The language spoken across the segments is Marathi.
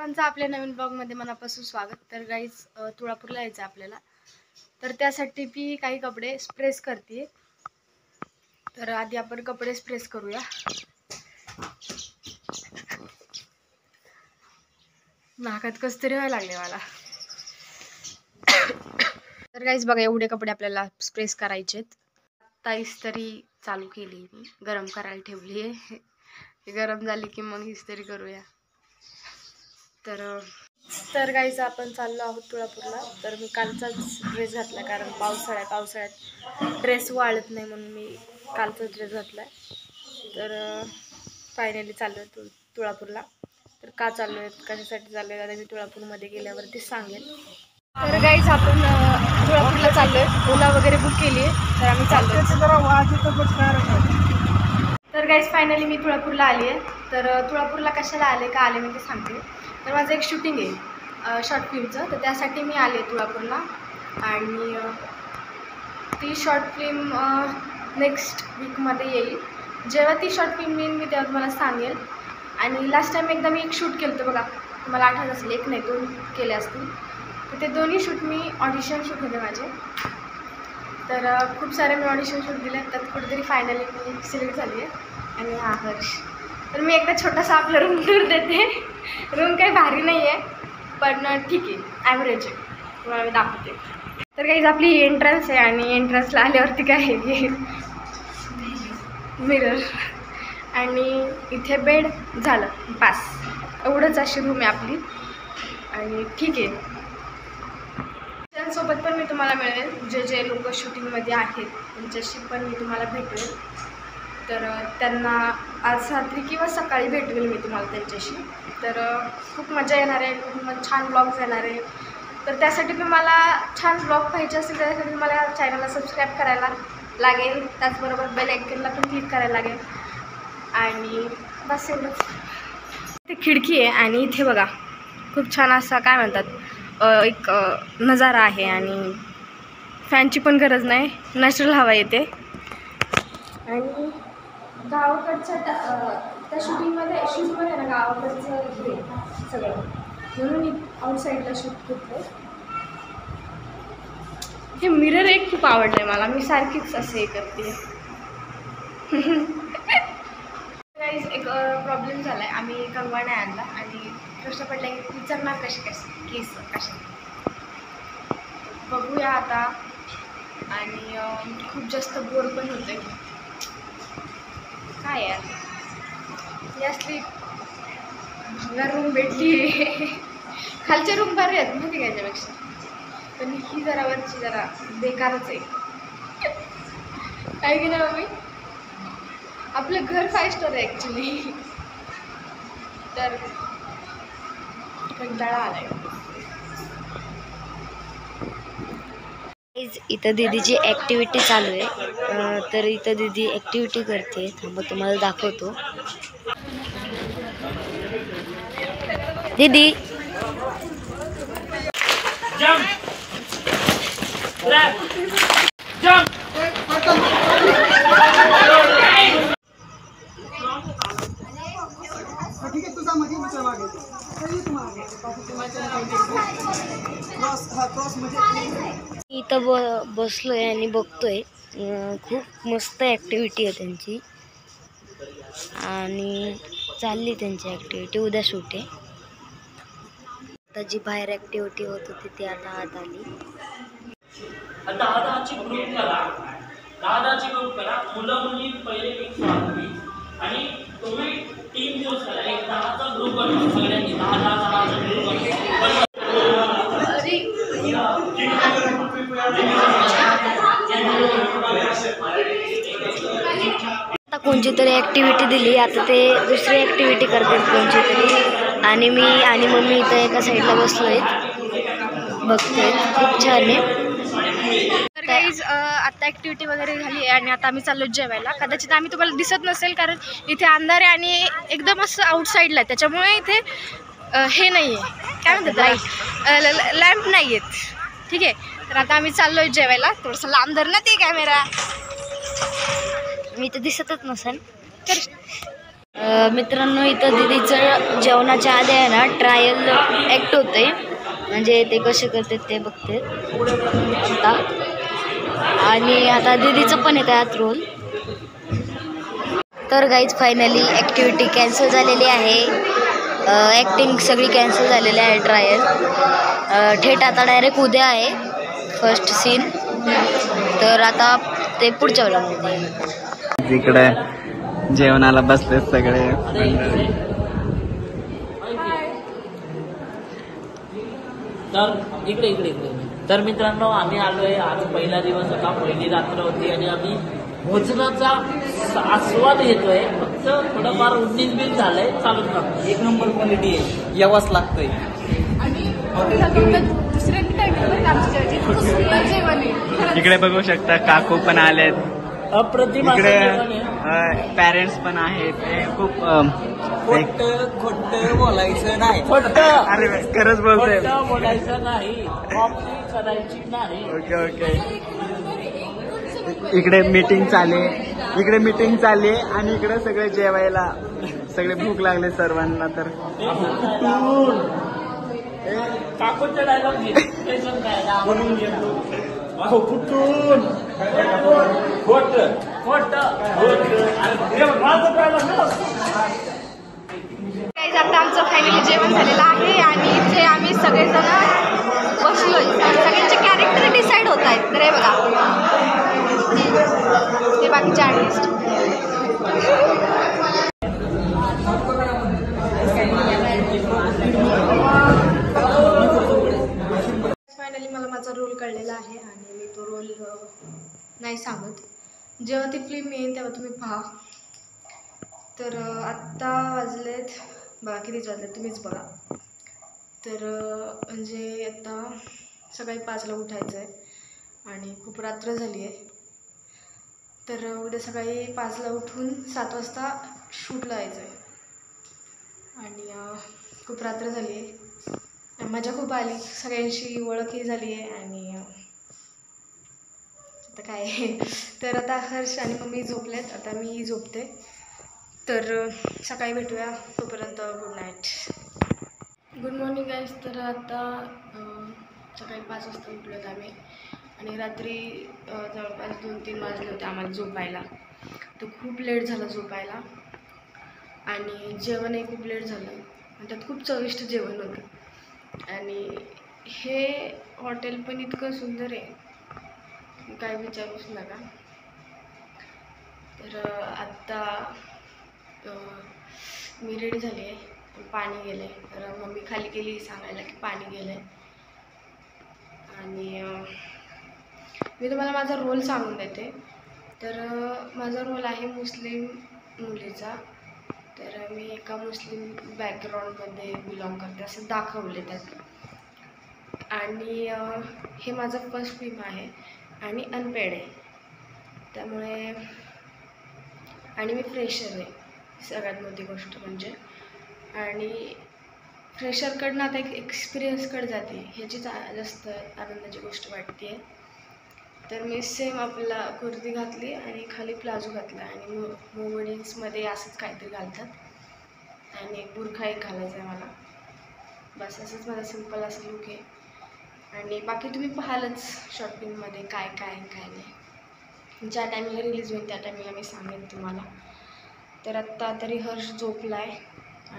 सर्वांचं आपल्या नवीन ब्लॉगमध्ये मनापासून स्वागत। तर गाईज तुळापूरला यायचं आपल्याला, तर त्यासाठी मी काही कपडे प्रेस करते। तर आधी आपण कपडे प्रेस करूया। नाकात कसं तरी व्हायला लागले मला। तर गाईज बघा, एवढे कपडे आपल्याला प्रेस करायचे। आता इस्त्री चालू केली, मी गरम करायला ठेवली आहे। गरम झाली की मग इस्त्री करूया। तर गाईज आपण चाललो आहोत तुळापूरला। तर मी कालचाच ड्रेस घातला, कारण पावसाळ्यात ड्रेस वाळत नाही म्हणून मी कालचाच ड्रेस घातला। तर फायनली चाललो आहे तुळापूरला। तर का चाललो आहे, कशासाठी चाललो आहे, आता मी तुळापूरमध्ये गेल्यावरती सांगेन। तर गाईज आपण तुळापूरला चाललो आहे, ओला वगैरे बुक केली आहे, तर आम्ही चाललो आहे। तर गाईज फायनली मी तुळापूरला आली आहे। तर तुळापूरला कशाला आले, का आले मी ते सांगते। तर माझं एक शूटिंग आहे शॉर्ट फिल्मचं, तर त्यासाठी मी आले तुळापूरला। आणि ती शॉर्ट फिल्म नेक्स्ट वीकमध्ये येईल। जेव्हा ती शॉर्ट फिल्म येईल मी तेव्हा तुम्हाला सांगेल। आणि लास्ट टाईम एकदा मी एक शूट केलं होतं बघा, तुम्हाला आठवत असेल, एक नाही 2 केले असतील। तर ते दोन्ही शूट मी ऑडिशन शूट होते माझे। तर खूप सारे मी ऑडिशन शूट दिले, त्यात कुठेतरी फायनली मी सिलेक्ट झाली आहे। आणि हा हर्ष। तर मी एकदा छोटासा आपला रूम टूर देते। रूम काही भारी नाही आहे, पण ठीक आहे, ॲव्हरेज आहे, तुम्हाला मी दाखवते। तर काहीच आपली एंट्रन्स आहे, आणि एंट्रन्सला आल्यावरती काय आहे, मिरर आणि इथे बेड, झालं पास। एवढंच अशी रूम आहे आपली, आणि ठीक आहे। त्यांच्यासोबत पण मी तुम्हाला मिळेल, जे लोक शूटिंगमध्ये आहेत त्यांच्याशी पण मी तुम्हाला भेटेल। तर त्यांना आज रात्री किंवा सकाळी भेटवेल मी तुम्हाला त्यांच्याशी। तर खूप मजा येणार आहे, खूप छान ब्लॉग्स येणार आहे। तर त्यासाठी मला छान ब्लॉग पाहिजे असेल, त्यासाठी मला चॅनलला सबस्क्राईब करायला लागेल, त्याचबरोबर बेल आयकॉनला पण क्लिक करायला लागेल। आणि बस एवढंच। इथे खिडकी आहे, आणि इथे बघा खूप छान असा काय म्हणतात एक नजारा आहे, आणि फॅनची पण गरज नाही, नॅचरल हवा येते। आणि गावाकडच्या त्या शूटमध्ये ना गावाकडचं हे सगळं, म्हणून मी आउटसाईडला शूट घेतलं। हे मिरर एक खूप आवडलं मला, मी सारखीच असं हे करते। गाईज एक प्रॉब्लेम झाला आहे, आम्ही कंगवा नाही आणला, आणि प्रश्न पडला की विचारणार कसे केस कसे, बघूया आता। आणि खूप जास्त बोर पण होते, काय यार, ही असली भंगार रूम भेटली। खालच्या रूम बरे आहेत माहिती आहे याच्यापेक्षा, पण ही जरा वरची जरा बेकारच आहे, काय की नाही मम्मी। आपलं घर 5 स्टार आहे ॲक्च्युली, तर कंटाळा आलाय। इथं दीदीची ॲक्टिव्हिटी चालू आहे। तर इथं दीदी ॲक्टिव्हिटी करते, थांबा तुम्हाला दाखवतो। दीदी इथं बसलोय आणि बघतोय, खूप मस्त ॲक्टिव्हिटी आहे त्यांची, आणि चालली त्यांची ॲक्टिव्हिटी। उद्या शूट आहे। आता जी बाहेर ॲक्टिव्हिटी होत होती ती आता आत आली। दहाची ग्रुप करा, मुलं मुली पहिले एक आणि तुम्ही टीम यूज करा, एक 10चा ग्रुप बनवा, सगळ्यांनी 10 ग्रुप बनवा। आता कोणची तरी ॲक्टिव्हिटी दिली, आता ते दुसरी ॲक्टिव्हिटी करतात कोणची तरी, आणि मी आणि मम्मी इथं एका साईडला बसलोय, बघतोय, खूप छान आहे। तर गाईज आता ॲक्टिव्हिटी वगैरे झाली आहे, आणि आता आम्ही चाललो जेवायला। कदाचित आम्ही तुम्हाला दिसत नसेल, कारण इथे अंधार आहे आणि एकदम असं आउटसाईडला आहे, त्याच्यामुळे इथे हे नाही आहे, काय म्हणतात, लाईट लॅम्प नाही आहेत, ठीक आहे। तर आता आम्ही चाललो आहे जेवायला, थोडंसं लांब धर ना ते कॅमेरा, मी तर दिसतच नसेल। तर मित्रांनो, इथं दीदीचं जेवणाच्या आधी आहे ना ट्रायल ॲक्ट होते, म्हणजे ते कसे करतात ते बघते आता. आणि आता दीदीचं पण येतं आत रोल. तर गाईज फायनली ॲक्टिव्हिटी कॅन्सल झालेली आहे. ॲक्टिंग सगळी कॅन्सल झालेली आहे. ट्रायल थेट आता डायरेक्ट उद्या आहे फर्स्ट सीन. तर आता ते पुढच्या वेळेला इकडे जेवणाला बसलेत सगळे. तर इकडे तर मित्रांनो, आम्ही आलोय. आज पहिला दिवस होता, पहिली रात्र होती आणि आम्ही भोजनाचा आस्वाद घेतोय. फक्त थोडंफार 19-20 झालंय, चालून लागतं. एक नंबर क्वालिटी आहे, यावंच लागतंय. इकडे बघू शकता काकू पण आलेत, अप्रतिम इकडे असं जेवण आहे. पॅरेंट्स पण आहेत. हे खूप खोटं बोलायचं नाही. अरे खरंच बोलतोय. खोटं बोलायचं नाही, कॉपी करायची नाही. Okay okay. इकडे मीटिंग चालली आणि इकडे सगळे जेवायला, सगळे भूक लागले सर्वांना. तर काकूच्या डायलॉग म्हणून घेतो. कुठून खोट आता आमचं फायनली जेवण झालेलं आहे आणि इथे आम्ही सगळेजण बसलोय. सगळ्यांचे कॅरेक्टर डिसाईड होत आहेत. तर हे बघा, हे बाकीचे आर्टिस्ट. फायनली मला माझा रोल कळलेला आहे आणि मी तो रोल नाही सांगत. जेव्हा ती फिल्म येईल तेव्हा तुम्ही पहा. तर आत्ता वाजलेत बघा, कितीच वाजलेत तुम्हीच बघा. तर म्हणजे आता सकाळी 5ला उठायचं आहे आणि खूप रात्र झाली आहे. तर उद्या सकाळी 5ला उठून 7 वाजता शूटला यायचं आहे आणि खूप रात्र झाली आहे. मजा खूप आली, सगळ्यांशी ओळखही झाली आहे आणि आता काय आहे. तर आता हर्ष आणि मम्मी झोपलेत, आता मी झोपते. तर सकाळी भेटूया, तोपर्यंत good night. Good morning guys. तर आता सकाळी 5 वाजता उठलोत आम्ही आणि रात्री जवळपास 2-3 वाजले होते आम्हाला झोपायला. तर खूप लेट झालं झोपायला आणि जेवणही खूप लेट झालं आणि त्यात खूप चविष्ट जेवण होतं. आणि हे हॉटेल पण इतकं सुंदर आहे, काय विचारूच नका. तर आत्ता मी रेडी झाली आहे, पाणी गेलं आहे. तर मम्मी खाली गेली सांगायला की पाणी गेलं आहे. आणि मी तुम्हाला माझा रोल सांगून देते. तर माझा रोल आहे मुस्लिम मुलीचा. तर मी एका मुस्लिम बॅकग्राऊंडमध्ये बिलॉंग करते असं दाखवले त्यात. आणि हे माझं फर्स्ट फिल्म आहे आणि अनपेड आहे, त्यामुळे. आणि मी फ्रेशर आहे, सगळ्यात मोठी गोष्ट म्हणजे. आणि फ्रेशरकडनं आता एक एक्सपिरियन्सकडे जाते, ह्याचीच जास्त आनंदाची गोष्ट वाटते आहे. तर मी सेम आपला कुर्ती घातली आणि खाली प्लाझो घातला आणि मोमोडियन्समध्ये असंच काहीतरी घालतात आणि बुरखा एक घालायचा आहे मला. बस असंच माझा सिम्पल असं लुक आहे. आणि बाकी तुम्ही पाहालच शॉर्ट फिल्ममध्ये काय काय काय नाही. ज्या टायमिंगला रिलीज होईल त्या टायमिंगला मी सांगेन तुम्हाला. तर आत्ता तरी हर्ष झोपला आहे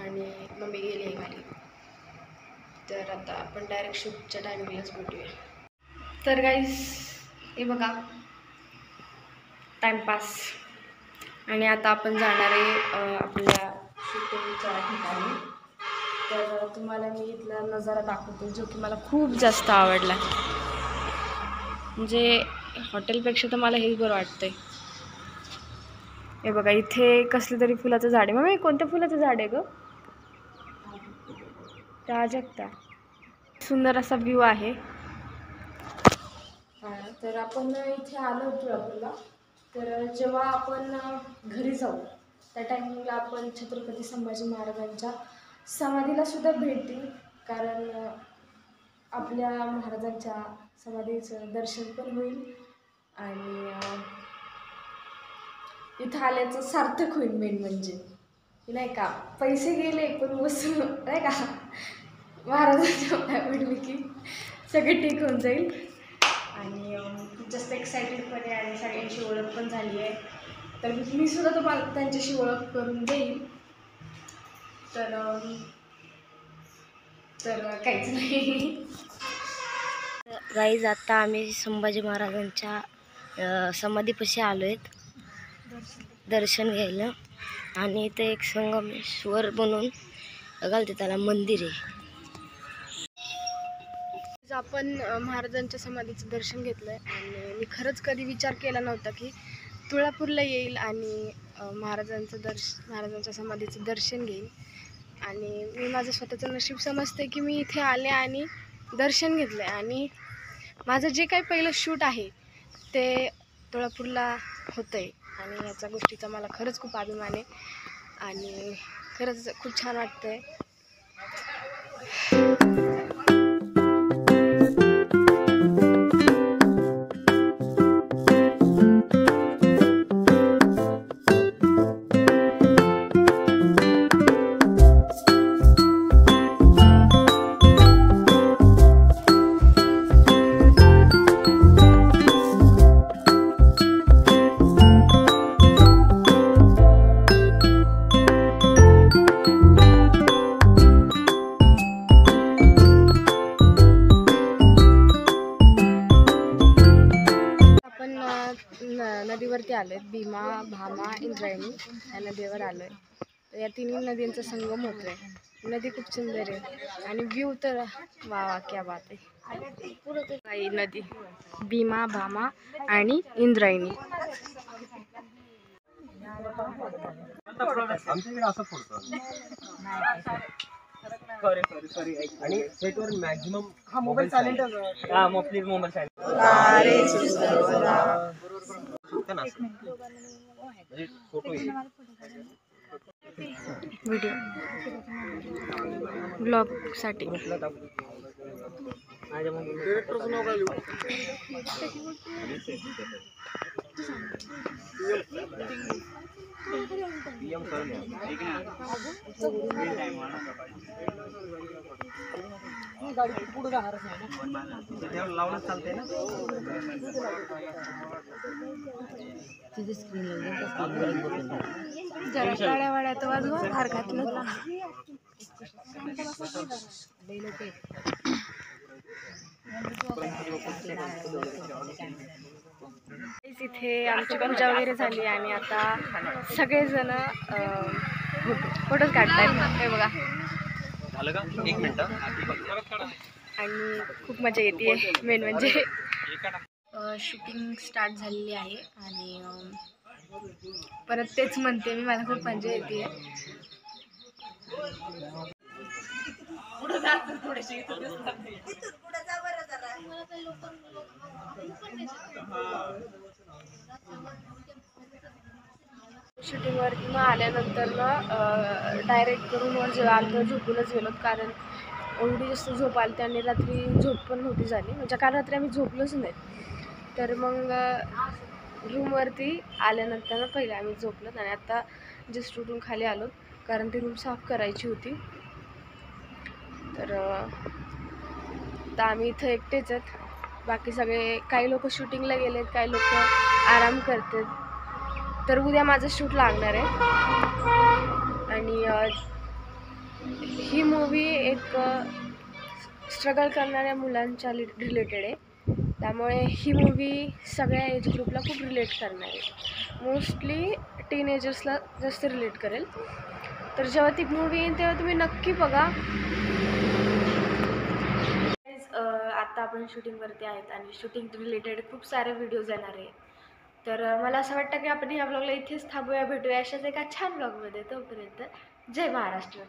आणि मम्मी गेली आहे खाली. तर आता आपण डायरेक्ट शूटच्या टायमिंगलाच भेटूया. तर गाईज हे बघा, टाईमपास. आणि आता आपण जाणार आहे आपल्या शूटिंगच्या ठिकाणी. तर तुम्हाला मी इथला नजारा दाखवते जो की मला खूप जास्त आवडला. म्हणजे हॉटेलपेक्षा तर मला हेच बरं वाटतंय. हे बघा, इथे कसलं तरी फुलाचं झाड आहे. मग कोणत्या फुलाचं झाड आहे गं? प्राजक्ता. सुंदर असा व्ह्यू आहे. तर आपण इथे आलो तुळजापूरला. तर जेव्हा आपण घरी जाऊ त्या टायमिंगला आपण छत्रपती संभाजी महाराजांच्या समाधीला सुद्धा भेट देऊ, कारण आपल्या महाराजांच्या समाधीचं दर्शन पण होईल आणि इथं आल्याचं सार्थक होईल. मेन म्हणजे की नाही का पैसे गेले पण वस्तू नाही का महाराजांच्या पाया पडले की सगळं ठीक होऊन जाईल. आणि खूप जास्त एक्सायटेड पण आहे आणि सगळ्यांची ओळख पण झाली आहे. तर मी सुद्धा तुम्हाला त्यांच्याशी ओळख करून देईन. तर काहीच नाही. गाईज आता आम्ही संभाजी महाराजांच्या समाधीपाशी आलो आहेत दर्शन घ्यायला. आणि इथे एक संगमेश्वर म्हणून घालते त्याला मंदिर आहे. आपण महाराजांच्या समाधीचं दर्शन घेतलं आहे आणि मी खरंच कधी विचार केला नव्हता की तुळजापूरला येईल आणि महाराजांच्या समाधीचं दर्शन घेईन. आणि मी माझं स्वतःचं नशीब समजते की मी इथे आले आणि दर्शन घेतलं आहे. आणि माझं जे काही पहिलं शूट आहे ते तुळजापूरला होतं आहे आणि याच्या गोष्टीचा मला खरंच खूप अभिमान आहे आणि खरंच खूप छान वाटतं आहे. नदीवरती आलो आहे. भीमा, भामा, इंद्रायणी या नदीवर आलो आहे. तर या तिन्ही नदींचा संगम होतो आहे. नदी खूप सुंदर आहे आणि व्ह्यू तर वा वा क्या बात आहे. काही नदी भीमा, भामा आणि इंद्रायणी. आणि सेटवर maximum mobile silent please mobile silent photo video ब्लॉगसाठी लावणं चालतंय ना. जरा काळ्या वाड्यात वाजवा फार घातलं. इथे आमची पूजा वगैरे झाली आणि आता सगळेजण फोटोज काढतायत. हे बघा झालं का? एक मिनिट. आणि खूप मजा येते. मेन म्हणजे शूटिंग स्टार्ट झालेली आहे आणि परत तेच म्हणते मी, मला खूप मजा येते. शूटिंगवरती मग आल्यानंतर ना डायरेक्ट करून जेव्हा आलं झोपूनच गेलो, कारण एवढी जास्त झोप आली त्याने रात्री झोप पण नव्हती झाली, म्हणजे काल रात्री आम्ही झोपलोच नाही. तर मग रूमवरती आल्यानंतर पहिले आम्ही झोपलो आणि आता जस्ट उठून खाली आलो कारण ती रूम साफ करायची होती. तर आता आम्ही इथं एकटेच आहेत. बाकी सगळे काही लोक शूटिंगला गेलेत, काही लोक आराम करतात. तर उद्या माझं शूट लागणार आहे आणि ही मूवी एक स्ट्रगल करणाऱ्या मुलांच्या रिलेटेड आहे. त्यामुळे ही मूवी सगळ्या एज ग्रुपला खूप रिलेट करणार आहे. मोस्टली टीनेजर्सला जास्त रिलेट करेल. तर जेव्हा ती मूवी येईल तेव्हा तुम्ही नक्की बघा. आता आपण शूटिंगवरती आहेत आणि शूटिंग रिलेटेड खूप सारे व्हिडिओज येणार आहे. तर मला असं वाटतं की आपण ह्या ब्लॉगला इथेच थांबूया. भेटूया अशाच एका छान ब्लॉगमध्ये. तोपर्यंत जय महाराष्ट्र.